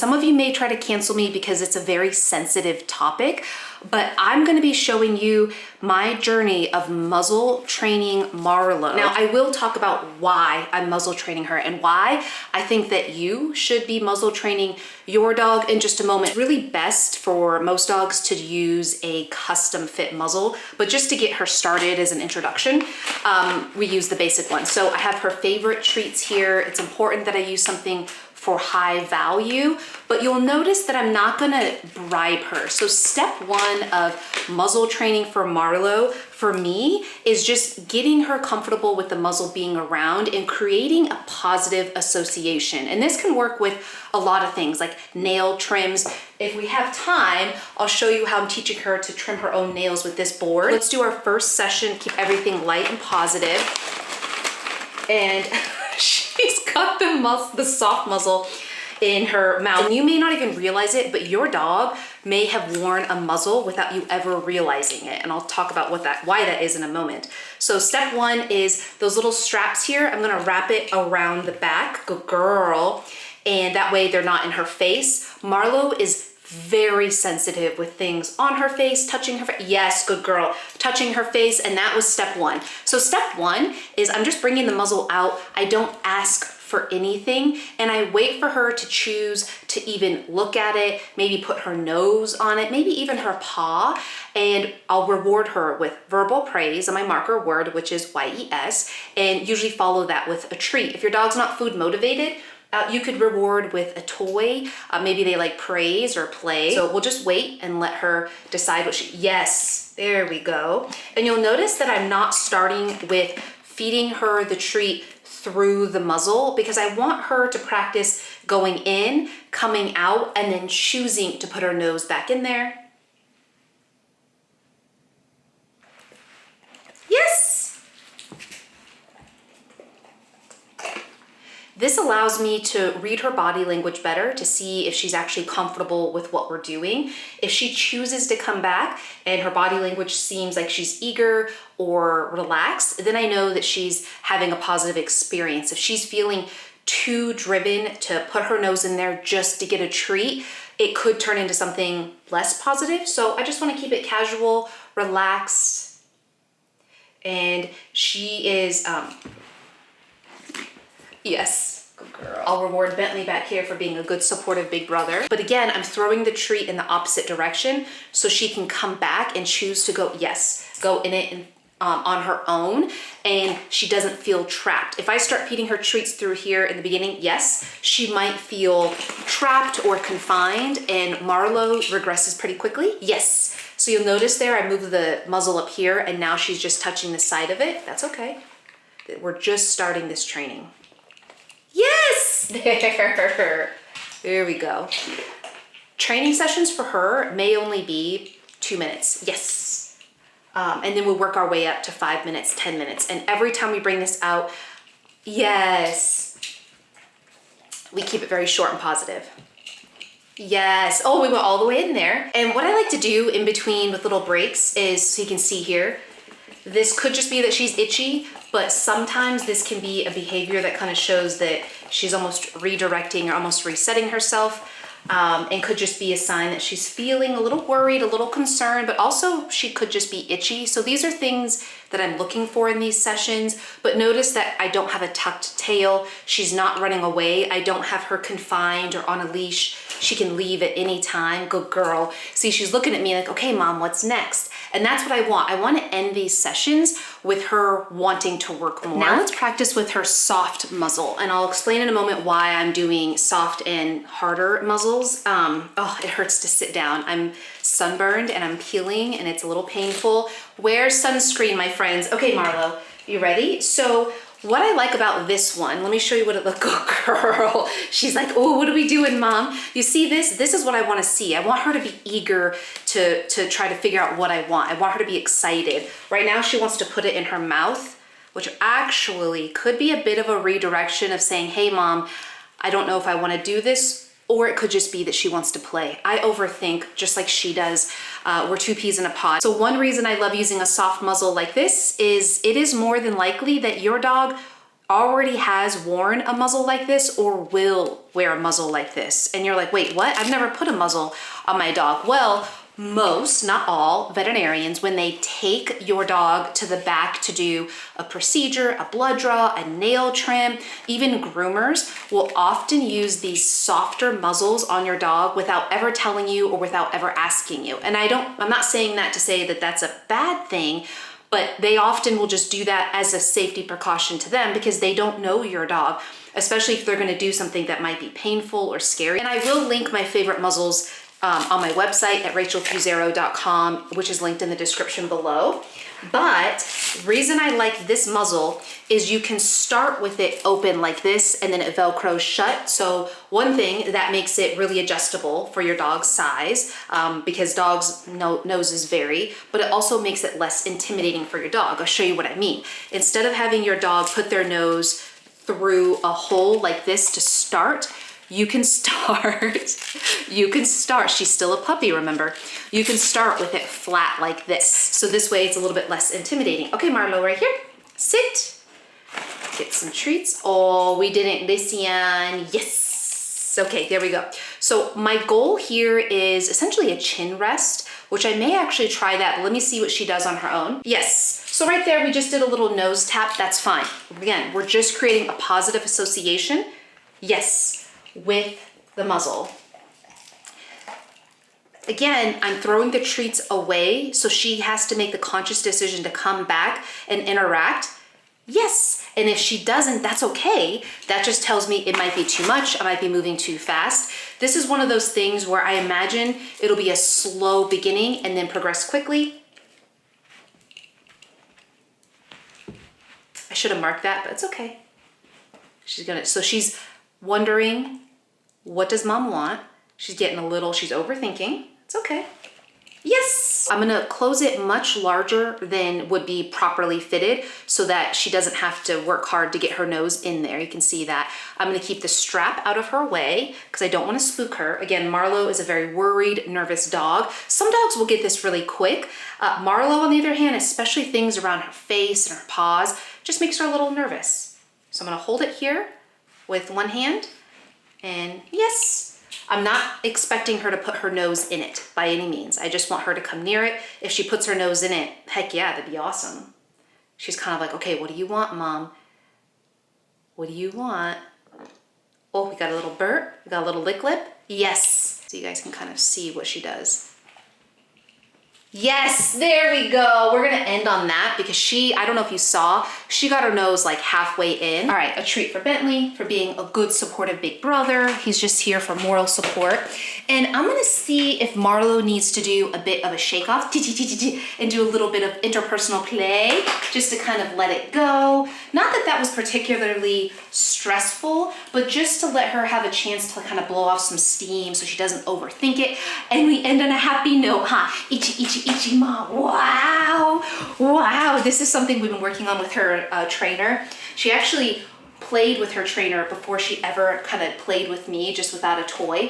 some of you may try to cancel me because it's a very sensitive topic, but I'm gonna be showing you my journey of muzzle training Marlo. Now, I will talk about why I'm muzzle training her and why I think that you should be muzzle training your dog in just a moment. It's really best for most dogs to use a custom fit muzzle, but just to get her started as an introduction, we use the basic one. So I have her favorite treats here. It's important that I use something for high value, but you'll notice that I'm not gonna bribe her. So step one of muzzle training for Marlo, for me, is just getting her comfortable with the muzzle being around and creating a positive association. And this can work with a lot of things like nail trims. If we have time, I'll show you how I'm teaching her to trim her own nails with this board. Let's do our first session, keep everything light and positive. And she's got the soft muzzle in her mouth. And you may not even realize it, but your dog may have worn a muzzle without you ever realizing it. And I'll talk about why that is in a moment. So step one is those little straps here. I'm gonna wrap it around the back, good girl. And that way they're not in her face. Marlo is very sensitive with things on her face, touching her face. Yes, good girl, touching her face. And that was step one. So step one is I'm just bringing the muzzle out. I don't ask for anything, and I wait for her to choose to even look at it, maybe put her nose on it, maybe even her paw, and I'll reward her with verbal praise and my marker word, which is YES, and usually follow that with a treat. If your dog's not food motivated, you could reward with a toy. Maybe they like praise or play. So we'll just wait and let her decide what yes, there we go. And you'll notice that I'm not starting with feeding her the treat through the muzzle because I want her to practice going in, coming out, and then choosing to put her nose back in there. Yes! This allows me to read her body language better to see if she's actually comfortable with what we're doing. If she chooses to come back and her body language seems like she's eager or relaxed, then I know that she's having a positive experience. If she's feeling too driven to put her nose in there just to get a treat, it could turn into something less positive. So I just want to keep it casual, relaxed, and she is, yes, good girl. I'll reward Bentley back here for being a good supportive big brother. But again, I'm throwing the treat in the opposite direction so she can come back and choose to go, yes, go in it and on her own, and she doesn't feel trapped. If I start feeding her treats through here in the beginning, yes, she might feel trapped or confined, and Marlo regresses pretty quickly. Yes. So you'll notice there, I move the muzzle up here, and now she's just touching the side of it. That's okay. We're just starting this training. Yes! There we go. Training sessions for her may only be 2 minutes. Yes. And then we'll work our way up to 5 minutes, 10 minutes. And every time we bring this out, yes, we keep it very short and positive. Yes. Oh, we went all the way in there. And what I like to do in between with little breaks is, so you can see here, this could just be that she's itchy, but sometimes this can be a behavior that kind of shows that she's almost redirecting or almost resetting herself. And could just be a sign that she's feeling a little worried, a little concerned, but also she could just be itchy. So these are things that I'm looking for in these sessions, but notice that I don't have a tucked tail. She's not running away. I don't have her confined or on a leash. She can leave at any time. Good girl. See, she's looking at me like, okay, mom, what's next? And that's what I want. I want to end these sessions with her wanting to work more. Now let's practice with her soft muzzle. And I'll explain in a moment why I'm doing soft and harder muzzles. Oh, it hurts to sit down. I'm sunburned and I'm peeling and it's a little painful. Wear sunscreen, my friends. Okay, Marlo, you ready? So what I like about this one, let me show you what it looks like. Good girl. She's like, oh, what are we doing, mom? You see this? This is what I want to see. I want her to be eager to try to figure out what I want. I want her to be excited. Right now, she wants to put it in her mouth, which actually could be a bit of a redirection of saying, hey, mom, I don't know if I want to do this. Or it could just be that she wants to play. I overthink just like she does. We're two peas in a pod. So one reason I love using a soft muzzle like this is it is more than likely that your dog already has worn a muzzle like this or will wear a muzzle like this. And you're like, wait, what? I've never put a muzzle on my dog. Well, most, not all, veterinarians, when they take your dog to the back to do a procedure, a blood draw, a nail trim, even groomers will often use these softer muzzles on your dog without ever telling you or without ever asking you. And I'm not saying that to say that that's a bad thing, but they often will just do that as a safety precaution to them because they don't know your dog, especially if they're gonna do something that might be painful or scary. And I will link my favorite muzzles on my website at RachelCaraFusaro.com, which is linked in the description below. But reason I like this muzzle is you can start with it open like this and then it Velcros shut. So one thing that makes it really adjustable for your dog's size because dogs' noses vary, but it also makes it less intimidating for your dog. I'll show you what I mean. Instead of having your dog put their nose through a hole like this to start, you can start, she's still a puppy, remember? You can start with it flat like this. So this way it's a little bit less intimidating. Okay, Marlo, right here, sit. Get some treats. Oh, we didn't listen, yes. Okay, there we go. So my goal here is essentially a chin rest, which I may actually try that, but let me see what she does on her own. Yes, so right there, we just did a little nose tap, that's fine. Again, we're just creating a positive association. Yes. With the muzzle. Again, I'm throwing the treats away, so she has to make the conscious decision to come back and interact. Yes, and if she doesn't, that's okay. That just tells me it might be too much, I might be moving too fast. This is one of those things where I imagine it'll be a slow beginning and then progress quickly. I should have marked that, but it's okay. So she's wondering, what does mom want? She's getting a little, she's overthinking. It's okay. Yes! I'm gonna close it much larger than would be properly fitted so that she doesn't have to work hard to get her nose in there. You can see that. I'm gonna keep the strap out of her way because I don't wanna spook her. Again, Marlo is a very worried, nervous dog. Some dogs will get this really quick. Marlo, on the other hand, especially things around her face and her paws, just makes her a little nervous. So I'm gonna hold it here with one hand. And yes, I'm not expecting her to put her nose in it by any means. I just want her to come near it. If she puts her nose in it, heck yeah, that'd be awesome. She's kind of like, okay, what do you want, mom? What do you want? Oh, we got a little burp, we got a little lick lip. Yes, so you guys can kind of see what she does. Yes, there we go. We're gonna end on that because I don't know if you saw, she got her nose like halfway in. All right, a treat for Bentley for being a good supportive big brother. He's just here for moral support. And I'm gonna see if Marlo needs to do a bit of a shake off and do a little bit of interpersonal play just to kind of let it go. Not that that was particularly stressful, but just to let her have a chance to kind of blow off some steam so she doesn't overthink it. And we end on a happy note, huh? Itchy ma, wow. Wow, this is something we've been working on with her trainer. She actually played with her trainer before she ever kind of played with me, just without a toy.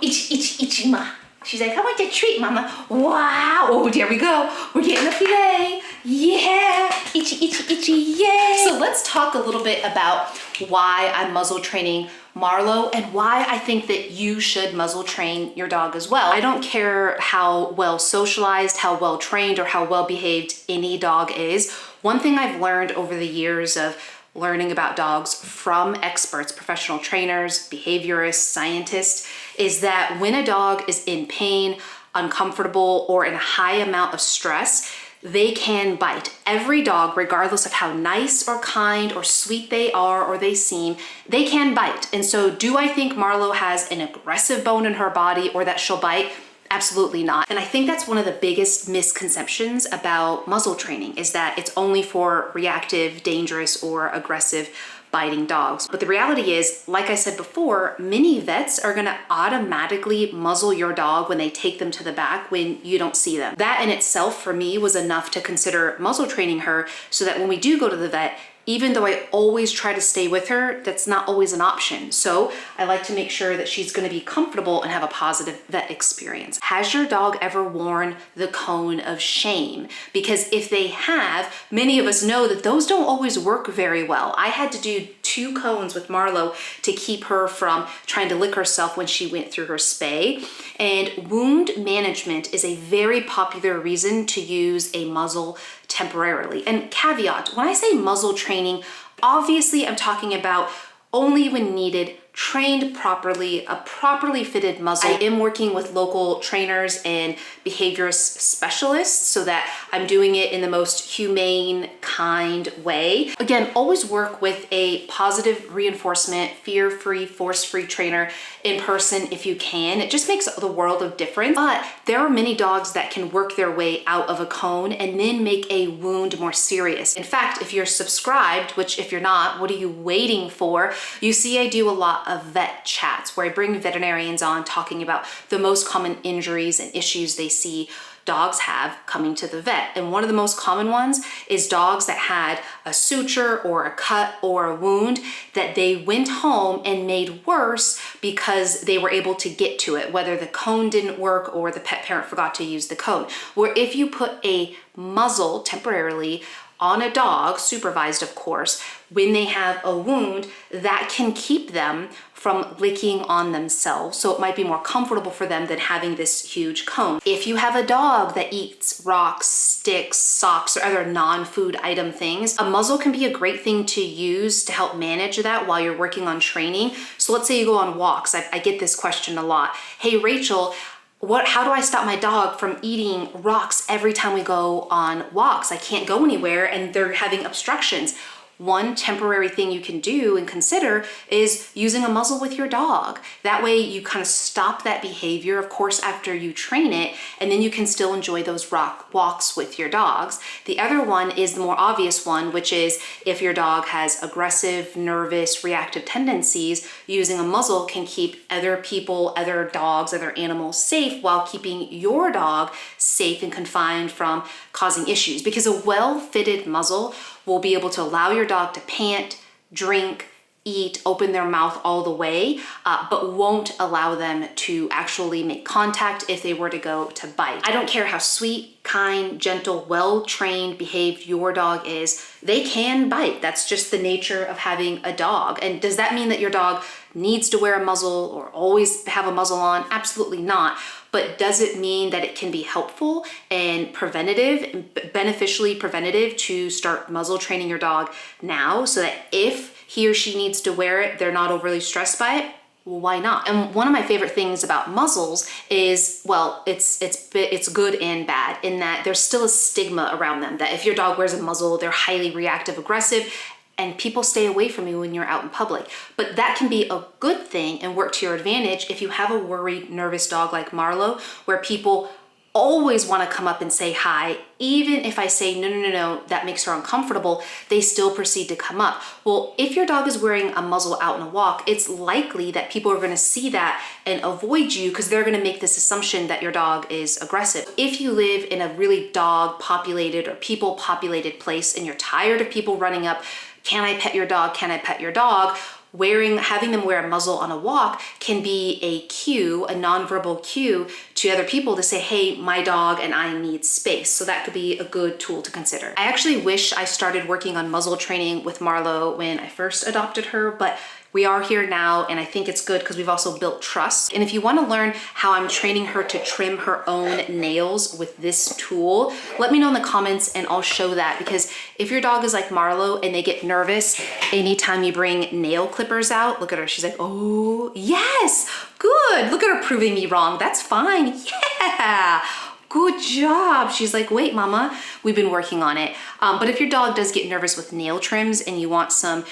Itchy ma. She's like, I want a treat, mama. Wow, oh, there we go. We're getting a play. Yeah, itchy, yay. So let's talk a little bit about why I'm muzzle training Marlo and why I think that you should muzzle train your dog as well. I don't care how well socialized, how well trained, or how well behaved any dog is. One thing I've learned over the years of learning about dogs from experts, professional trainers, behaviorists, scientists, is that when a dog is in pain, uncomfortable, or in a high amount of stress, they can bite. Every dog, regardless of how nice or kind or sweet they are or they seem, they can bite. And so do I think Marlo has an aggressive bone in her body or that she'll bite? Absolutely not. And I think that's one of the biggest misconceptions about muzzle training is that it's only for reactive, dangerous, or aggressive biting dogs. But the reality is, like I said before, many vets are gonna automatically muzzle your dog when they take them to the back when you don't see them. That in itself for me was enough to consider muzzle training her so that when we do go to the vet, even though I always try to stay with her, that's not always an option. So I like to make sure that she's gonna be comfortable and have a positive vet experience. Has your dog ever worn the cone of shame? Because if they have, many of us know that those don't always work very well. I had to do 2 cones with Marlo to keep her from trying to lick herself when she went through her spay. And wound management is a very popular reason to use a muzzle temporarily. And caveat, when I say muzzle training, obviously I'm talking about only when needed, trained properly, a properly fitted muzzle. I am working with local trainers and behaviorist specialists so that I'm doing it in the most humane, kind way. Again, always work with a positive reinforcement, fear-free, force-free trainer in person if you can. It just makes the world of difference. But there are many dogs that can work their way out of a cone and then make a wound more serious. In fact, if you're subscribed, which if you're not, what are you waiting for? You see I do a lot of vet chats where I bring veterinarians on talking about the most common injuries and issues they see dogs have coming to the vet. And one of the most common ones is dogs that had a suture or a cut or a wound that they went home and made worse because they were able to get to it, whether the cone didn't work or the pet parent forgot to use the cone. Where if you put a muzzle temporarily on a dog, supervised of course, when they have a wound, that can keep them from licking on themselves. So it might be more comfortable for them than having this huge cone. If you have a dog that eats rocks, sticks, socks, or other non-food item things, a muzzle can be a great thing to use to help manage that while you're working on training. So let's say you go on walks. I get this question a lot. Hey, Rachel, how do I stop my dog from eating rocks every time we go on walks? I can't go anywhere and they're having obstructions. One temporary thing you can do and consider is using a muzzle with your dog. That way you kind of stop that behavior, of course, after you train it, and then you can still enjoy those rock walks with your dogs. The other one is the more obvious one, which is if your dog has aggressive, nervous, reactive tendencies, using a muzzle can keep other people, other dogs, other animals safe while keeping your dog safe and confined from causing issues. Because a well-fitted muzzle will be able to allow your dog to pant, drink, eat, open their mouth all the way, but won't allow them to actually make contact if they were to go to bite. I don't care how sweet, kind, gentle, well-trained, behaved your dog is, they can bite. That's just the nature of having a dog. And does that mean that your dog needs to wear a muzzle or always have a muzzle on? Absolutely not. But does it mean that it can be helpful and preventative, and beneficially preventative to start muzzle training your dog now so that if he or she needs to wear it, they're not overly stressed by it? Well, why not? And one of my favorite things about muzzles is, well, it's good and bad in that there's still a stigma around them, that if your dog wears a muzzle, they're highly reactive, aggressive, and people stay away from you when you're out in public. But that can be a good thing and work to your advantage if you have a worried, nervous dog like Marlo, where people always want to come up and say hi. Even if I say, no, that makes her uncomfortable, they still proceed to come up. Well, if your dog is wearing a muzzle out on a walk, it's likely that people are going to see that and avoid you because they're going to make this assumption that your dog is aggressive. If you live in a really dog populated or people populated place and you're tired of people running up, can I pet your dog? Can I pet your dog? Having them wear a muzzle on a walk can be a cue, a nonverbal cue to other people to say, hey, my dog and I need space. So that could be a good tool to consider. I actually wish I started working on muzzle training with Marlo when I first adopted her, but we are here now, and I think it's good because we've also built trust. And if you want to learn how I'm training her to trim her own nails with this tool, let me know in the comments and I'll show that, because if your dog is like Marlo and they get nervous anytime you bring nail clippers out, look at her, she's like, oh yes, good. Look at her proving me wrong. That's fine. Yeah. Good job. She's like, wait, mama, we've been working on it. But if your dog does get nervous with nail trims and you want some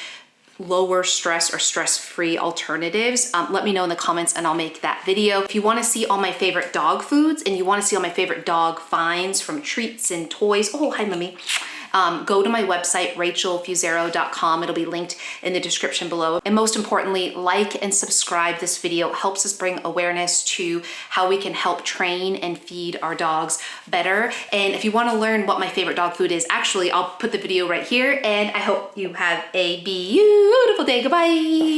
lower stress or stress-free alternatives, let me know in the comments and I'll make that video. If you want to see all my favorite dog foods and you want to see all my favorite dog finds from treats and toys, oh, hi, mommy. go to my website, RachelFusaro.com. It'll be linked in the description below. And most importantly, like and subscribe. This video helps us bring awareness to how we can help train and feed our dogs better. And if you want to learn what my favorite dog food is, actually, I'll put the video right here, and I hope you have a beautiful day. Goodbye.